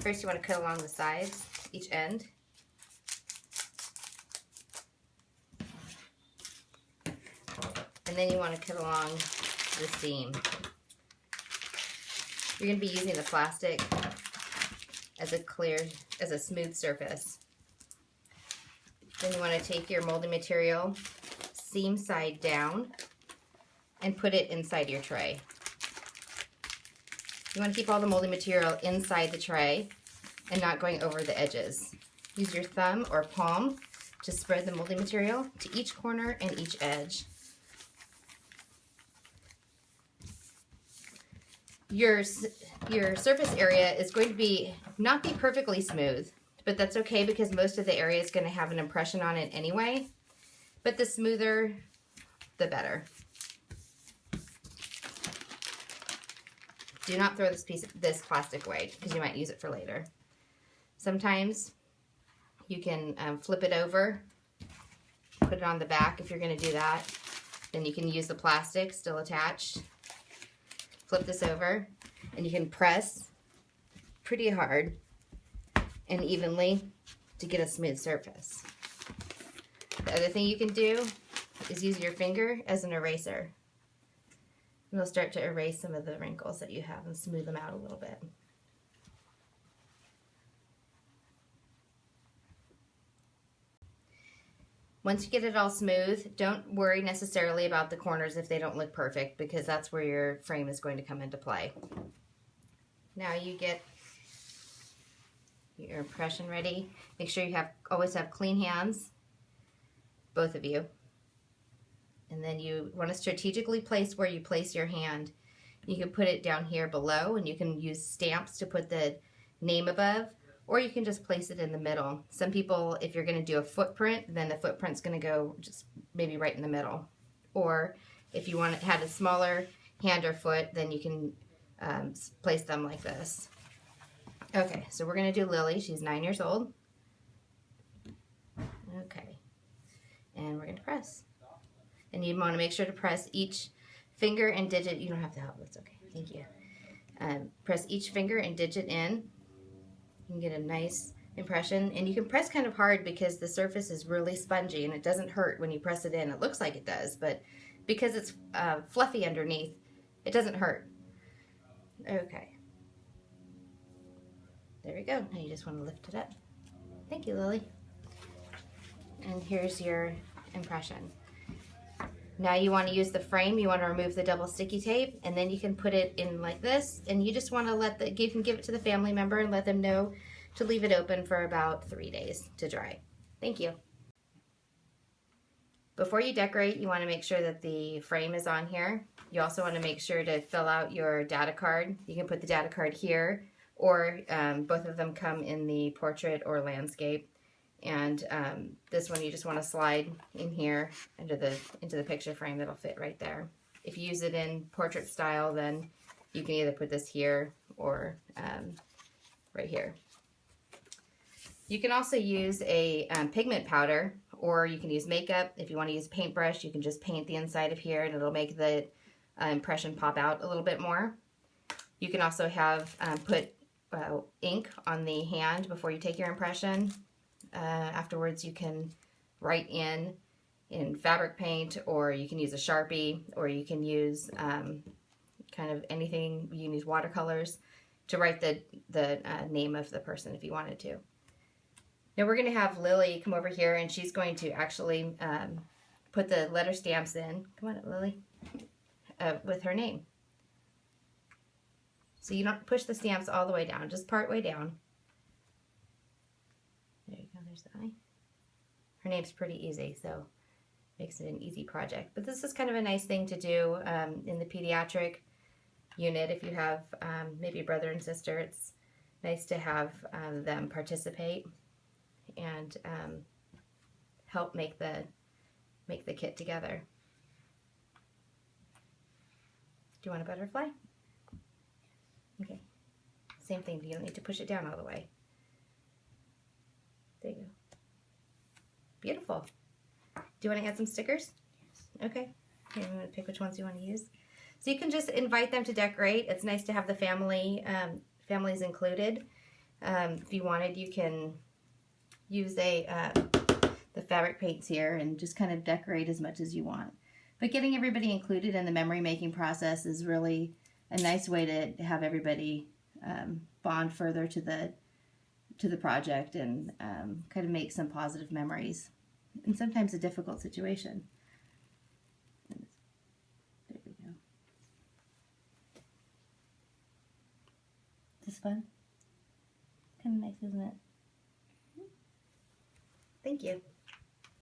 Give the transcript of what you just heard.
First you want to cut along the sides, each end. And then you want to cut along the seam. You're going to be using the plastic as a smooth surface. Then you want to take your molding material, seam side down, and put it inside your tray. You want to keep all the molding material inside the tray and not going over the edges. Use your thumb or palm to spread the molding material to each corner and each edge. Your surface area is going to not be perfectly smooth, but that's okay because most of the area is going to have an impression on it anyway. But the smoother, the better. Do not throw this plastic away because you might use it for later. Sometimes you can flip it over, put it on the back if you're going to do that. Then you can use the plastic still attached. Flip this over and you can press pretty hard and evenly to get a smooth surface. The other thing you can do is use your finger as an eraser. And it'll start to erase some of the wrinkles that you have and smooth them out a little bit. Once you get it all smooth, don't worry necessarily about the corners if they don't look perfect, because that's where your frame is going to come into play. Now you get your impression ready. Make sure you always have clean hands, both of you. And then you want to strategically place where you place your hand. You can put it down here below, and you can use stamps to put the name above, or you can just place it in the middle. Some people, if you're going to do a footprint, then the footprint's going to go just maybe right in the middle. Or if you want to have a smaller hand or foot, then you can place them like this. Okay, so we're going to do Lily. She's 9 years old. Okay, and we're going to press. And you want to make sure to press each finger and digit. You don't have to help, that's okay. Thank you. Press each finger and digit in. You can get a nice impression, and you can press kind of hard because the surface is really spongy and it doesn't hurt when you press it in. It looks like it does, but because it's fluffy underneath, it doesn't hurt. Okay. There we go. Now you just want to lift it up. Thank you, Lily. And here's your impression. Now you want to use the frame. You want to remove the double sticky tape, and then you can put it in like this, and you just want to you can give it to the family member and let them know to leave it open for about 3 days to dry. Thank you. Before you decorate, you want to make sure that the frame is on here. You also want to make sure to fill out your data card. You can put the data card here, or both of them come in the portrait or landscape. And this one you just want to slide in here into the picture frame. That'll fit right there. If you use it in portrait style, then you can either put this here or right here. You can also use a pigment powder, or you can use makeup. If you want to use a paintbrush, you can just paint the inside of here and it'll make the impression pop out a little bit more. You can also have put ink on the hand before you take your impression. Afterwards you can write in fabric paint, or you can use a Sharpie, or you can use kind of anything. You can use watercolors to write the name of the person if you wanted to. Now we're going to have Lily come over here, and she's going to actually put the letter stamps in. Come on, Lily. With her name. So you don't push the stamps all the way down, just part way down. There you go, there's the eye. Her name's pretty easy, so makes it an easy project. But this is kind of a nice thing to do in the pediatric unit. If you have maybe a brother and sister, it's nice to have them participate and help make the kit together. Do you want a butterfly? Okay. Same thing, you don't need to push it down all the way. There you go. Beautiful. Do you want to add some stickers? Yes. Okay. Here, I'm going to pick which ones you want to use. So you can just invite them to decorate. It's nice to have the family, families included. If you wanted, you can use the fabric paints here and just kind of decorate as much as you want. But getting everybody included in the memory making process is really a nice way to have everybody bond further to the project and kind of make some positive memories in sometimes a difficult situation. There we go. Is this fun? Kind of nice, isn't it? Thank you.